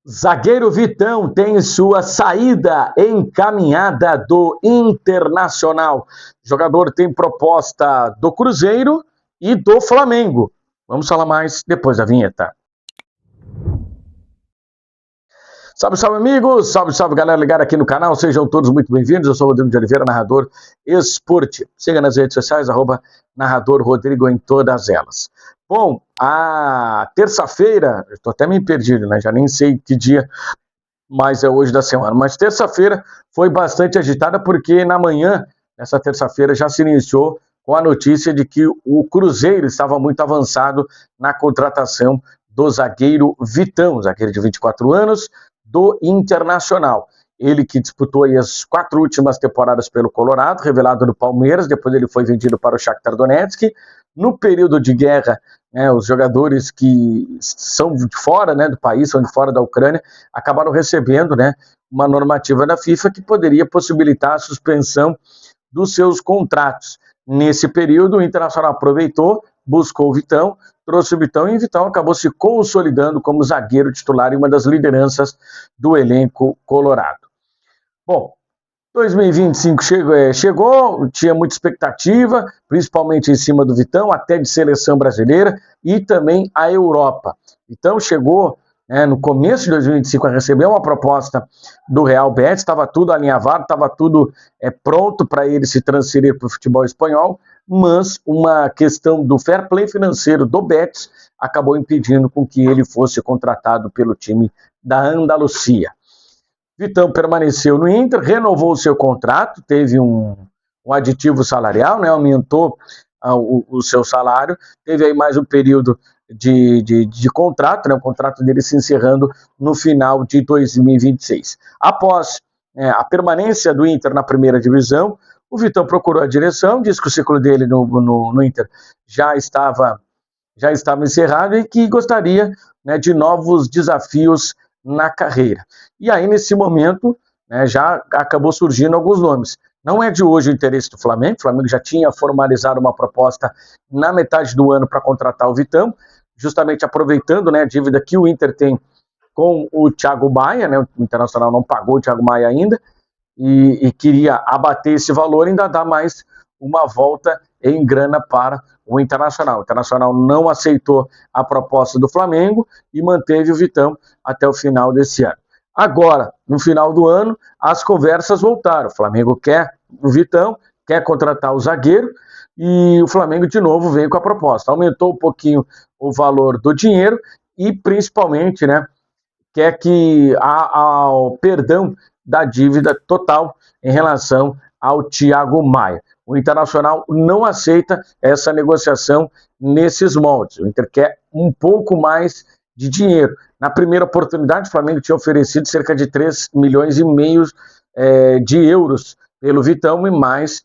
Zagueiro Vitão tem sua saída encaminhada do Internacional. O jogador tem proposta do Cruzeiro e do Flamengo. Vamos falar mais depois da vinheta. Salve, salve, amigos! Salve, salve, galera ligada aqui no canal. Sejam todos muito bem-vindos. Eu sou o Rodrigo de Oliveira, narrador esportivo. Siga nas redes sociais, @narrador Rodrigo em todas elas. Bom, a terça-feira, estou até meio perdido, né? Já nem sei que dia mais é hoje da semana. Mas terça-feira foi bastante agitada porque na manhã, nessa terça-feira, já se iniciou com a notícia de que o Cruzeiro estava muito avançado na contratação do zagueiro Vitão, zagueiro de 24 anos, do Internacional. Ele que disputou aí as 4 últimas temporadas pelo Colorado, revelado no Palmeiras, depois ele foi vendido para o Shakhtar Donetsk. No período de guerra, os jogadores que são de fora, do país, são de fora da Ucrânia, acabaram recebendo, uma normativa da FIFA que poderia possibilitar a suspensão dos seus contratos. Nesse período, o Internacional aproveitou, buscou o Vitão, trouxe o Vitão e o Vitão acabou se consolidando como zagueiro titular e uma das lideranças do elenco colorado. Bom, 2025 chegou, tinha muita expectativa, principalmente em cima do Vitão, até de seleção brasileira e também a Europa. Então chegou no começo de 2025 a receber uma proposta do Real Betis, estava tudo alinhavado, estava tudo pronto para ele se transferir para o futebol espanhol, mas uma questão do fair play financeiro do Betis acabou impedindo com que ele fosse contratado pelo time da Andalucia. Vitão permaneceu no Inter, renovou o seu contrato, teve um aditivo salarial, aumentou o seu salário, teve aí mais um período de contrato, o contrato dele se encerrando no final de 2026. Após a permanência do Inter na primeira divisão, o Vitão procurou a direção, disse que o ciclo dele no Inter já estava encerrado e que gostaria de novos desafios na carreira. E aí, nesse momento, já acabou surgindo alguns nomes. Não é de hoje o interesse do Flamengo, o Flamengo já tinha formalizado uma proposta na metade do ano para contratar o Vitão, justamente aproveitando a dívida que o Inter tem com o Thiago Maia, o Internacional não pagou o Thiago Maia ainda, e queria abater esse valor e ainda dar mais uma volta em grana para o Internacional. O Internacional não aceitou a proposta do Flamengo e manteve o Vitão até o final desse ano. Agora, no final do ano, as conversas voltaram. O Flamengo quer o Vitão, quer contratar o zagueiro e o Flamengo de novo veio com a proposta. Aumentou um pouquinho o valor do dinheiro e principalmente, quer que há o perdão da dívida total em relação ao Thiago Maia. O Internacional não aceita essa negociação nesses moldes. O Inter quer um pouco mais de dinheiro. Na primeira oportunidade, o Flamengo tinha oferecido cerca de 3,5 milhões de euros pelo Vitão e mais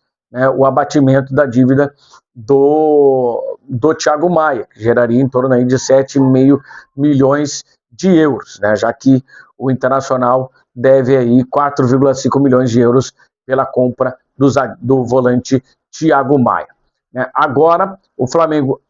o abatimento da dívida do Thiago Maia, que geraria em torno aí de 7,5 milhões de euros, já que o Internacional deve aí 4,5 milhões de euros pela compra do volante Thiago Maia. Agora, o Flamengo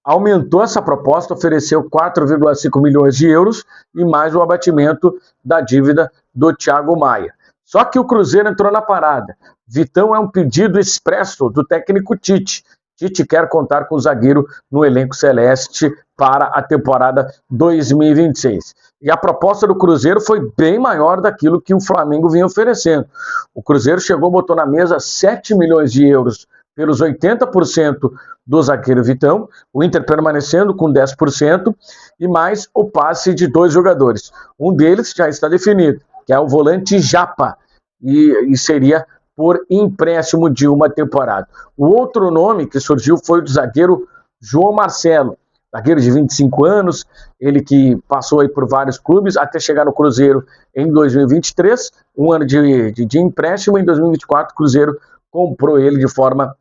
aumentou essa proposta, ofereceu 4,5 milhões de euros e mais o abatimento da dívida do Thiago Maia. Só que o Cruzeiro entrou na parada. Vitão é um pedido expresso do técnico Tite. Tite quer contar com o zagueiro no elenco celeste para a temporada 2026. E a proposta do Cruzeiro foi bem maior daquilo que o Flamengo vinha oferecendo. O Cruzeiro botou na mesa 7 milhões de euros pelos 80% do zagueiro Vitão, o Inter permanecendo com 10% e mais o passe de 2 jogadores. Um deles já está definido, que é o volante Japa, e seria por empréstimo de uma temporada. O outro nome que surgiu foi o do zagueiro João Marcelo, zagueiro de 25 anos, ele que passou aí por vários clubes até chegar no Cruzeiro em 2023, um ano de empréstimo. Em 2024 o Cruzeiro comprou ele de forma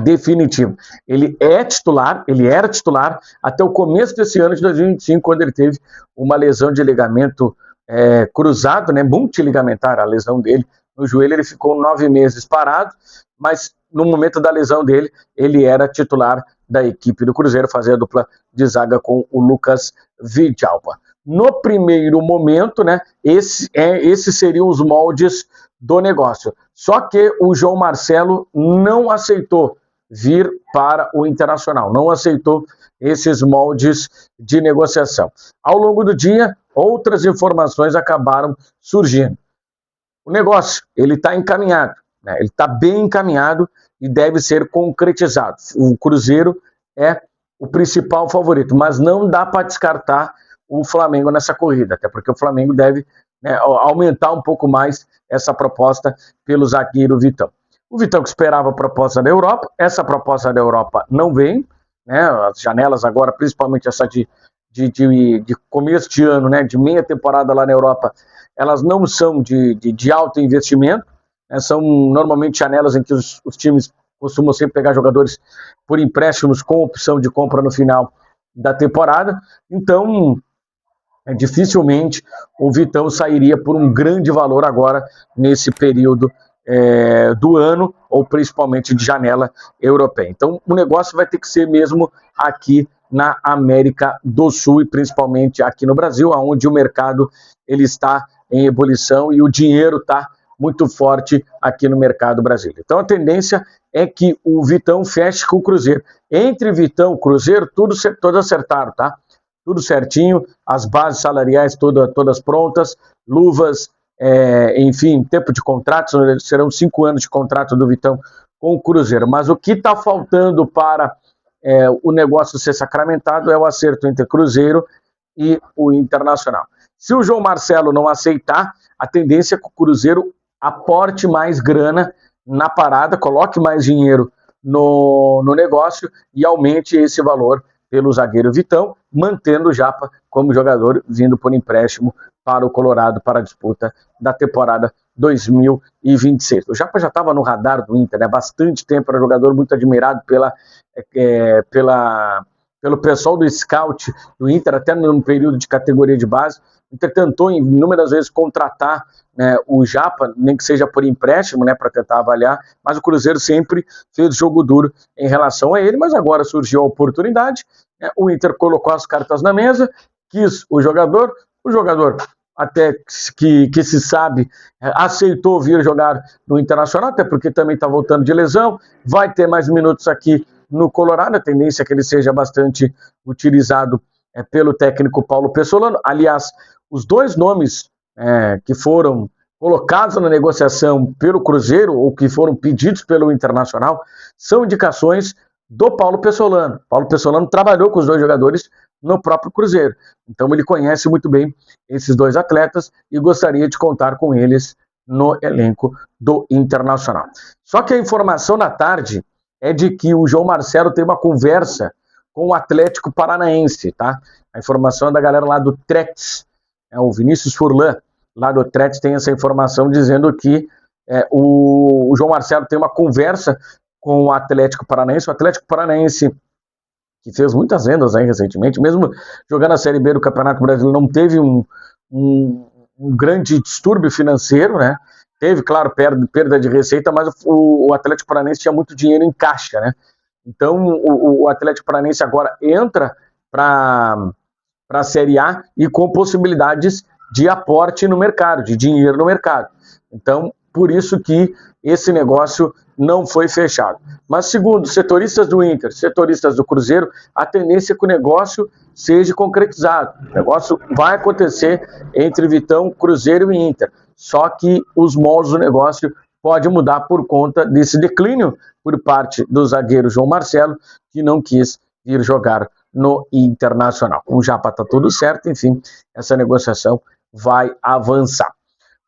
definitiva. Ele era titular até o começo desse ano de 2025, quando ele teve uma lesão de ligamento cruzado, multiligamentar, a lesão dele no joelho. Ele ficou 9 meses parado, mas no momento da lesão dele, ele era titular da equipe do Cruzeiro, fazia a dupla de zaga com o Lucas Vidalba. no primeiro momento, né, esses seriam os moldes do negócio. Só que o João Marcelo não aceitou vir para o Internacional, não aceitou esses moldes de negociação. Ao longo do dia, outras informações acabaram surgindo. O negócio, ele está encaminhado, né? Ele está bem encaminhado e deve ser concretizado. O Cruzeiro é o principal favorito, mas não dá para descartar o Flamengo nessa corrida, até porque o Flamengo deve, né, aumentar um pouco mais essa proposta pelo zagueiro Vitão. O Vitão que esperava a proposta da Europa, essa proposta da Europa não vem, né? As janelas agora, principalmente essa de começo de ano, né, de meia temporada lá na Europa, elas não são de alto investimento, né, são normalmente janelas em que os times costumam sempre pegar jogadores por empréstimos com opção de compra no final da temporada, então dificilmente o Vitão sairia por um grande valor agora nesse período do ano, ou principalmente de janela europeia. Então o negócio vai ter que ser mesmo aqui na América do Sul e principalmente aqui no Brasil, onde o mercado ele está em ebulição e o dinheiro está muito forte aqui no mercado brasileiro. Então a tendência é que o Vitão feche com o Cruzeiro. Entre Vitão e Cruzeiro, todos acertaram, tá? Tudo certinho, as bases salariais todas prontas, luvas, enfim, tempo de contrato, serão 5 anos de contrato do Vitão com o Cruzeiro. Mas o que está faltando para o negócio ser sacramentado é o acerto entre Cruzeiro e o Internacional. Se o João Marcelo não aceitar, a tendência é que o Cruzeiro aporte mais grana na parada, coloque mais dinheiro no negócio e aumente esse valor pelo zagueiro Vitão, mantendo o Japa como jogador vindo por empréstimo para o Colorado para a disputa da temporada 2026. O Japa já estava no radar do Inter, né? Bastante tempo, era jogador muito admirado pelo pessoal do scout do Inter, até no período de categoria de base. O Inter tentou inúmeras vezes contratar, né, o Japa, nem que seja por empréstimo, né, para tentar avaliar, mas o Cruzeiro sempre fez jogo duro em relação a ele, mas agora surgiu a oportunidade, né, o Inter colocou as cartas na mesa, quis o jogador até que se sabe, aceitou vir jogar no Internacional, até porque também está voltando de lesão, vai ter mais minutos aqui no Colorado, a tendência é que ele seja bastante utilizado pelo técnico Paulo Pessolano. Aliás, os dois nomes que foram colocados na negociação pelo Cruzeiro, ou que foram pedidos pelo Internacional, são indicações do Paulo Pessolano. Paulo Pessolano trabalhou com os dois jogadores no próprio Cruzeiro, então ele conhece muito bem esses dois atletas e gostaria de contar com eles no elenco do Internacional. Só que a informação da tarde é de que o João Marcelo tem uma conversa com o Atlético Paranaense, tá? A informação é da galera lá do Tretes, o Vinícius Furlan, lá do Tretes, tem essa informação dizendo que o João Marcelo tem uma conversa com o Atlético Paranaense. O Atlético Paranaense, que fez muitas vendas aí recentemente, mesmo jogando a Série B do Campeonato Brasileiro, não teve um grande distúrbio financeiro, né? Teve, claro, perda de receita, mas o Atlético Paranaense tinha muito dinheiro em caixa, né? Então, o Atlético Paranaense agora entra para a Série A e com possibilidades de aporte no mercado, de dinheiro no mercado. Então, por isso que esse negócio não foi fechado. Mas, segundo setoristas do Inter, setoristas do Cruzeiro, a tendência é que o negócio seja concretizado. O negócio vai acontecer entre Vitão, Cruzeiro e Inter. Só que os moldes do negócio podem mudar por conta desse declínio por parte do zagueiro João Marcelo, que não quis ir jogar no Internacional. Com o Japa está tudo certo, enfim, essa negociação vai avançar.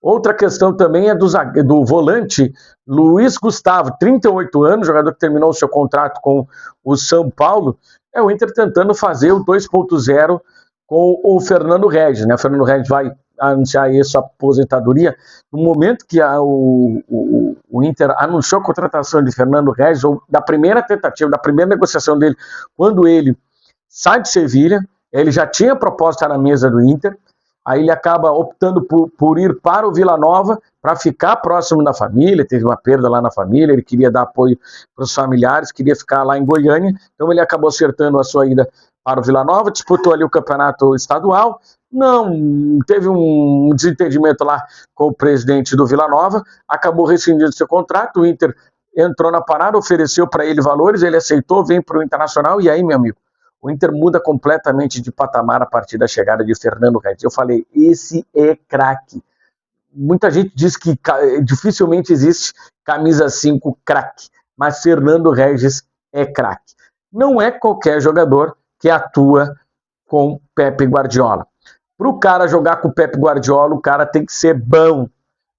Outra questão também é do volante Luiz Gustavo, 38 anos, jogador que terminou o seu contrato com o São Paulo. É o Inter tentando fazer o 2.0 com o Fernando Regis, né? O Fernando Regis vai anunciar aí sua aposentadoria. No momento que o Inter anunciou a contratação de Fernando Regis, ou da primeira tentativa, da primeira negociação dele, quando ele sai de Sevilha, ele já tinha proposta na mesa do Inter, aí ele acaba optando por ir para o Vila Nova para ficar próximo da família, teve uma perda lá na família, ele queria dar apoio para os familiares, queria ficar lá em Goiânia, então ele acabou acertando a sua ida para o Vila Nova, disputou ali o campeonato estadual, não teve um desentendimento lá com o presidente do Vila Nova, acabou rescindindo seu contrato, o Inter entrou na parada, ofereceu para ele valores, ele aceitou, vem para o Internacional, e aí, meu amigo, o Inter muda completamente de patamar a partir da chegada de Fernando Regis. Eu falei, esse é craque. Muita gente diz que dificilmente existe camisa 5 craque, mas Fernando Regis é craque. Não é qualquer jogador que atua com Pepe Guardiola. Para o cara jogar com o Pepe Guardiola, o cara tem que ser bom.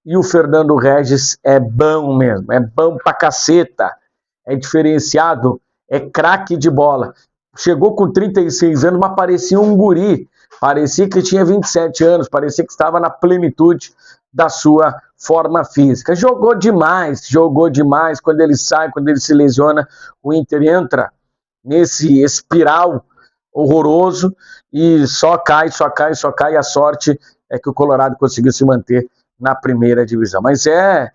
E o Fernando Regis é bom mesmo, é bom pra caceta, é diferenciado, é craque de bola. Chegou com 36 anos, mas parecia um guri, parecia que tinha 27 anos, parecia que estava na plenitude da sua forma física. Jogou demais, quando ele sai, quando ele se lesiona, o Inter entra nesse espiral horroroso e só cai, e a sorte é que o Colorado conseguiu se manter na primeira divisão. Mas é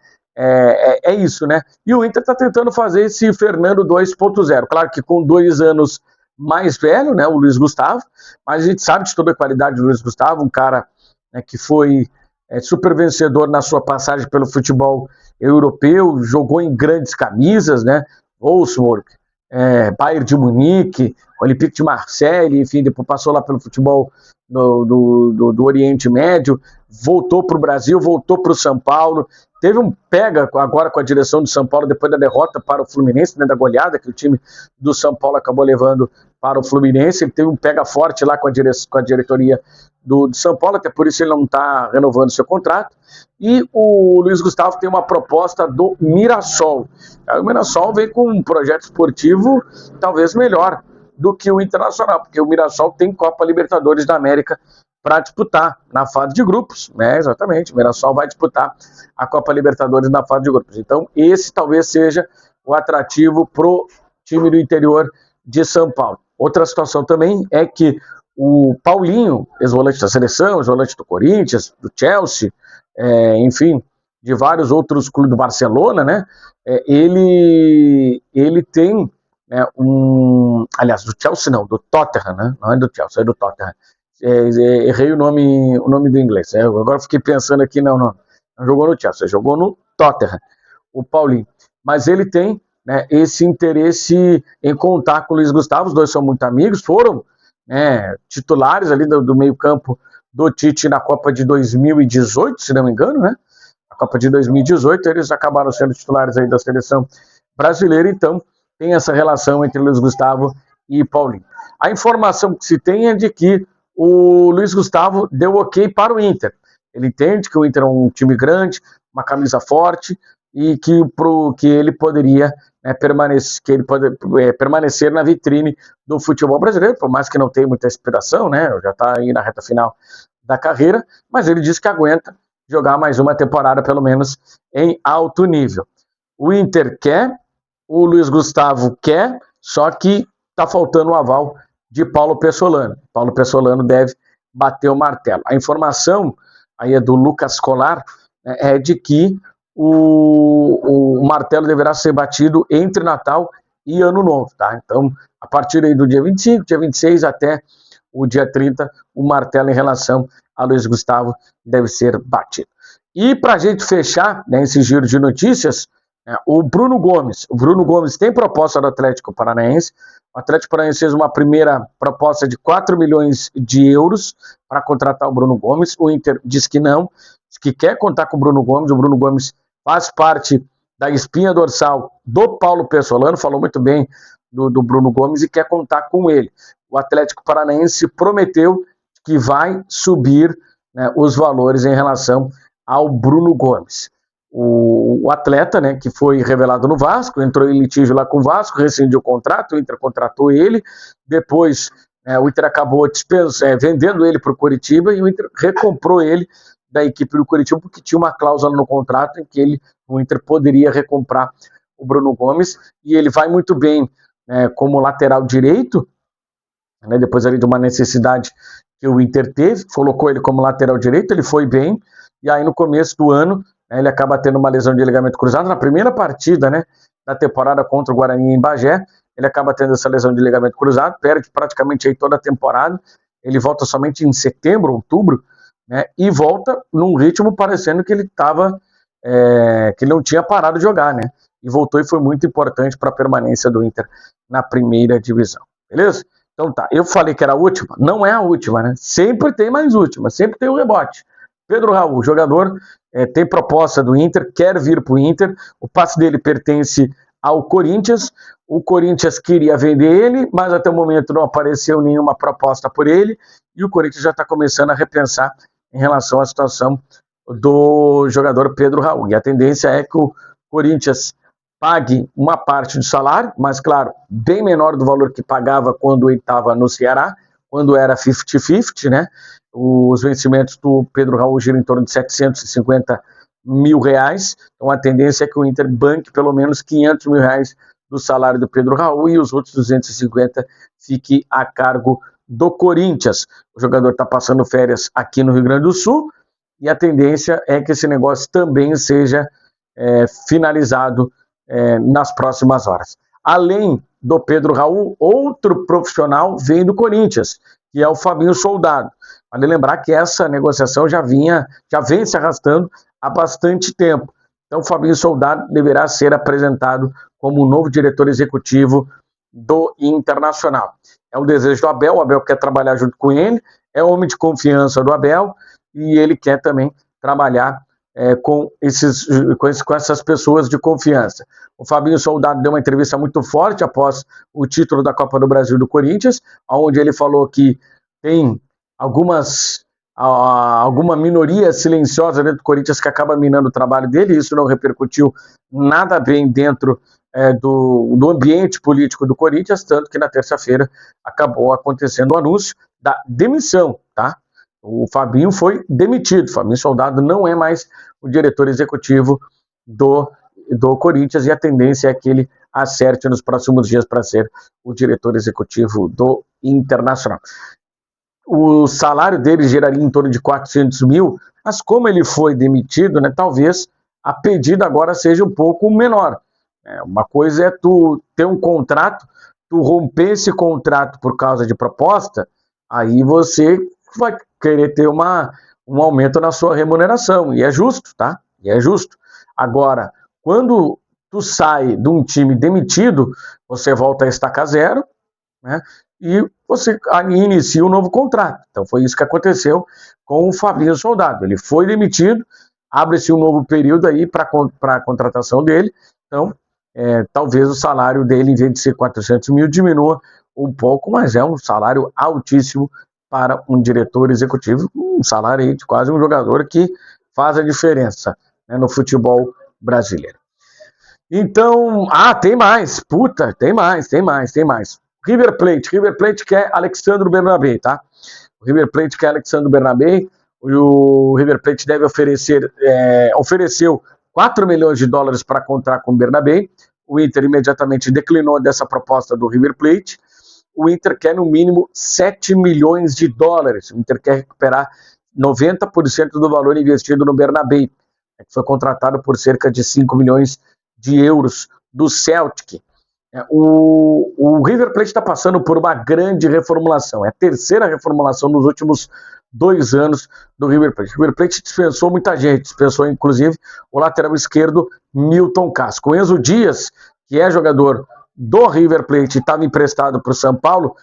isso, né? E o Inter está tentando fazer esse Fernando 2.0. Claro que com 2 anos mais velho, né? O Luiz Gustavo, mas a gente sabe de toda a qualidade do Luiz Gustavo, um cara, né, que foi super vencedor na sua passagem pelo futebol europeu, jogou em grandes camisas, né? Wolfsburg, Bayern de Munique, Olympique de Marseille, enfim, depois passou lá pelo futebol do Oriente Médio, voltou para o Brasil, voltou para o São Paulo, teve um pega agora com a direção do São Paulo depois da derrota para o Fluminense, né, da goleada que o time do São Paulo acabou levando para o Fluminense. Ele teve um pega forte lá com a diretoria do São Paulo, até por isso ele não está renovando seu contrato. E o Luiz Gustavo tem uma proposta do Mirassol. O Mirassol vem com um projeto esportivo talvez melhor do que o Internacional, porque o Mirassol tem Copa Libertadores da América para disputar na fase de grupos, né? Exatamente, o Mirassol vai disputar a Copa Libertadores na fase de grupos. Então, esse talvez seja o atrativo pro time do interior de São Paulo. Outra situação também é que o Paulinho, ex-volante da seleção, ex-volante do Corinthians, do Chelsea, enfim, de vários outros clubes do Barcelona, né? Ele tem aliás, do Chelsea não, do Tottenham, né? Não é do Chelsea, é do Tottenham. Errei o nome do inglês. Agora fiquei pensando aqui, não jogou no Chelsea, jogou no Tottenham, o Paulinho. Mas ele tem, né, esse interesse em contar com o Luiz Gustavo, os dois são muito amigos, foram, né, titulares ali do meio-campo do Tite na Copa de 2018, se não me engano, né? A Copa de 2018, eles acabaram sendo titulares aí da seleção brasileira, então tem essa relação entre Luiz Gustavo e Paulinho. A informação que se tem é de que o Luiz Gustavo deu ok para o Inter. Ele entende que o Inter é um time grande, uma camisa forte, e que ele poderia, né, permanecer na vitrine do futebol brasileiro, por mais que não tenha muita inspiração, né? Já está aí na reta final da carreira, mas ele diz que aguenta jogar mais uma temporada, pelo menos, em alto nível. O Inter quer, o Luiz Gustavo quer, só que está faltando o aval de Paulo Pessolano. Paulo Pessolano deve bater o martelo. A informação aí é do Lucas Colar, é de que o martelo deverá ser batido entre Natal e Ano Novo, tá? Então, a partir aí do dia 25, dia 26 até o dia 30, o martelo em relação a Luiz Gustavo deve ser batido. E para a gente fechar, né, esse giro de notícias, o Bruno Gomes. O Bruno Gomes tem proposta do Atlético Paranaense. O Atlético Paranaense fez uma primeira proposta de 4 milhões de euros para contratar o Bruno Gomes. O Inter diz que não, diz que quer contar com o Bruno Gomes. O Bruno Gomes faz parte da espinha dorsal do Paulo Pessolano, falou muito bem do Bruno Gomes e quer contar com ele. O Atlético Paranaense prometeu que vai subir, né, os valores em relação ao Bruno Gomes. O atleta, né, que foi revelado no Vasco, entrou em litígio lá com o Vasco, rescindiu o contrato, o Inter contratou ele, depois o Inter acabou vendendo ele para o Coritiba e o Inter recomprou ele da equipe do Coritiba porque tinha uma cláusula no contrato em que o Inter poderia recomprar o Bruno Gomes, e ele vai muito bem, como lateral direito, né, depois ali de uma necessidade que o Inter teve, colocou ele como lateral direito, ele foi bem, e aí no começo do ano ele acaba tendo uma lesão de ligamento cruzado na primeira partida, né, da temporada contra o Guarani em Bagé. ele acaba tendo essa lesão de ligamento cruzado, perde praticamente aí toda a temporada, ele volta somente em setembro, outubro, né, e volta num ritmo parecendo que ele estava, que ele não tinha parado de jogar, né, e voltou e foi muito importante para a permanência do Inter na primeira divisão, beleza? Então tá, eu falei que era a última, não é a última, né, sempre tem mais última, sempre tem um rebote. Pedro Raul, jogador, tem proposta do Inter, quer vir para o Inter, o passe dele pertence ao Corinthians, o Corinthians queria vender ele, mas até o momento não apareceu nenhuma proposta por ele, e o Corinthians já está começando a repensar em relação à situação do jogador Pedro Raul. E a tendência é que o Corinthians pague uma parte do salário, mas claro, bem menor do valor que pagava quando ele estava no Ceará, quando era 50-50, né? Os vencimentos do Pedro Raul giram em torno de 750 mil reais, então a tendência é que o Inter banque pelo menos 500 mil reais do salário do Pedro Raul e os outros 250 fique a cargo do Corinthians. O jogador está passando férias aqui no Rio Grande do Sul e a tendência é que esse negócio também seja finalizado nas próximas horas. Além do Pedro Raul, outro profissional vem do Corinthians, que é o Fabinho Soldado. Vale lembrar que essa negociação já vem se arrastando há bastante tempo. Então, o Fabinho Soldado deverá ser apresentado como o novo diretor executivo do Internacional. É o desejo do Abel, o Abel quer trabalhar junto com ele, é homem de confiança do Abel e ele quer também trabalhar com essas pessoas de confiança. O Fabinho Soldado deu uma entrevista muito forte após o título da Copa do Brasil do Corinthians, onde ele falou que tem alguma minoria silenciosa dentro do Corinthians que acaba minando o trabalho dele, isso não repercutiu nada bem dentro do ambiente político do Corinthians, tanto que na terça-feira acabou acontecendo o anúncio da demissão, tá? O Fabinho foi demitido, o Fabinho Soldado não é mais o diretor executivo do Corinthians e a tendência é que ele acerte nos próximos dias para ser o diretor executivo do Internacional. O salário dele geraria em torno de 400 mil, mas como ele foi demitido, né, talvez a pedida agora seja um pouco menor. Uma coisa é tu ter um contrato, tu romper esse contrato por causa de proposta, aí você vai querer ter um aumento na sua remuneração, e é justo, tá? E é justo. Agora, quando tu sai de um time demitido, você volta a estaca zero, né? E você inicia um novo contrato. Então foi isso que aconteceu com o Fabinho Soldado. Ele foi demitido, abre-se um novo período aí para a contratação dele. Então, talvez o salário dele, em vez de ser 400 mil, diminua um pouco, mas é um salário altíssimo para um diretor executivo, um salário aí de quase um jogador que faz a diferença, né, no futebol brasileiro. Então, tem mais, tem mais. River Plate quer Alexandre Bernabé, tá? O River Plate quer Alexandre Bernabé, o River Plate deve ofereceu 4 milhões de dólares para contar com o Bernabé, o Inter imediatamente declinou dessa proposta do River Plate, o Inter quer no mínimo 7 milhões de dólares, o Inter quer recuperar 90% do valor investido no Bernabé, que foi contratado por cerca de 5 milhões de euros do Celtic. O River Plate está passando por uma grande reformulação, é a terceira reformulação nos últimos 2 anos do River Plate. O River Plate dispensou muita gente, dispensou inclusive o lateral esquerdo Milton Casco. O Enzo Dias, que é jogador do River Plate, estava emprestado para o São Paulo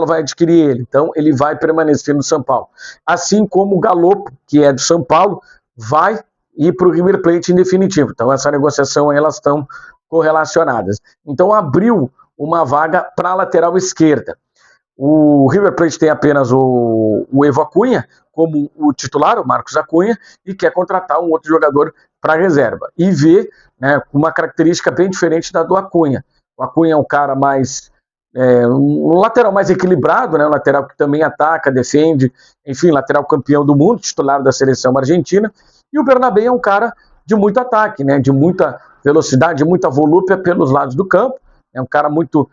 vai adquirir ele, então ele vai permanecer no São Paulo. Assim como o Galopo, que é do São Paulo, vai ir para o River Plate em definitivo. Então essa negociação, elas estão correlacionadas. Então abriu uma vaga para a lateral esquerda. O River Plate tem apenas o Evo Acunha como o titular, o Marcos Acunha, e quer contratar um outro jogador para a reserva. E vê, né, uma característica bem diferente da do Acunha. O Acunha é um cara mais... um lateral mais equilibrado, né, um lateral que também ataca, defende, enfim, lateral campeão do mundo, titular da seleção argentina. E o Bernabé é um cara de muito ataque, né, de muita velocidade, de muita volúpia pelos lados do campo. É um cara muito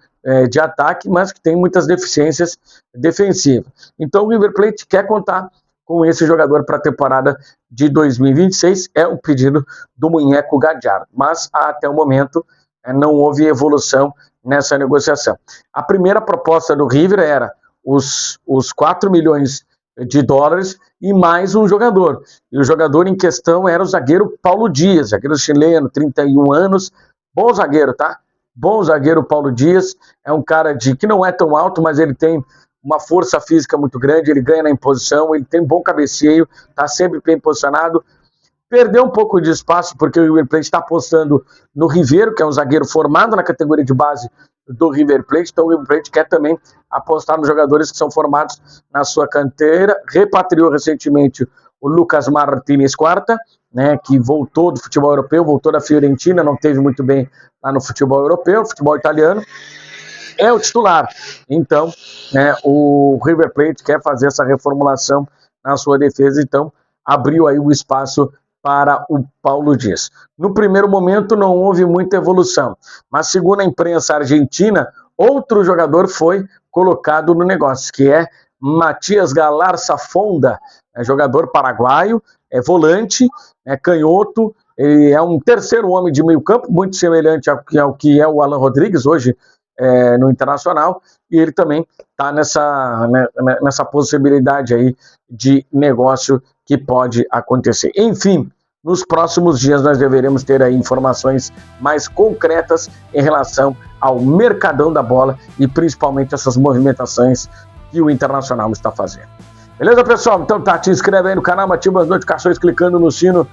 de ataque, mas que tem muitas deficiências defensivas. Então o River Plate quer contar com esse jogador para a temporada de 2026, é o pedido do Munheco Gadiardo, mas até o momento não houve evolução nessa negociação. A primeira proposta do River era os 4 milhões de dólares e mais um jogador. E o jogador em questão era o zagueiro Paulo Dias, zagueiro chileno, 31 anos, bom zagueiro, tá? Bom zagueiro Paulo Dias, é um cara que não é tão alto, mas ele tem uma força física muito grande, ele ganha na imposição, ele tem bom cabeceio, tá sempre bem posicionado. Perdeu um pouco de espaço porque o River Plate está apostando no Riveiro, que é um zagueiro formado na categoria de base do River Plate, então o River Plate quer também apostar nos jogadores que são formados na sua canteira. Repatriou recentemente o Lucas Martínez Quarta, né, que voltou do futebol europeu, voltou da Fiorentina, não teve muito bem lá no futebol europeu, futebol italiano, é o titular. Então, né, o River Plate quer fazer essa reformulação na sua defesa, então abriu aí o espaço para o Paulo Dias. No primeiro momento não houve muita evolução, mas segundo a imprensa argentina, outro jogador foi colocado no negócio, que é Matias Galarza Fonda, jogador paraguaio, é volante, é canhoto, ele é um terceiro homem de meio campo, muito semelhante ao que é o Alan Rodrigues hoje no Internacional, e ele também está nessa possibilidade aí de negócio que pode acontecer. Enfim, nos próximos dias nós deveremos ter aí informações mais concretas em relação ao mercadão da bola e principalmente essas movimentações que o Internacional está fazendo. Beleza, pessoal? Então tá, te inscreve aí no canal, ativa as notificações clicando no sino,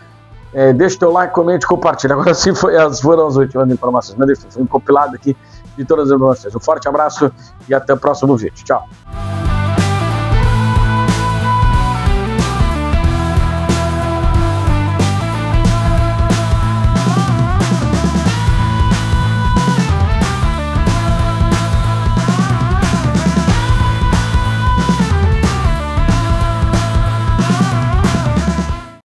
deixa teu like, comente e compartilha. Agora sim foram as últimas informações, mas enfim, foi um compilado aqui de todas as informações. Um forte abraço e até o próximo vídeo. Tchau!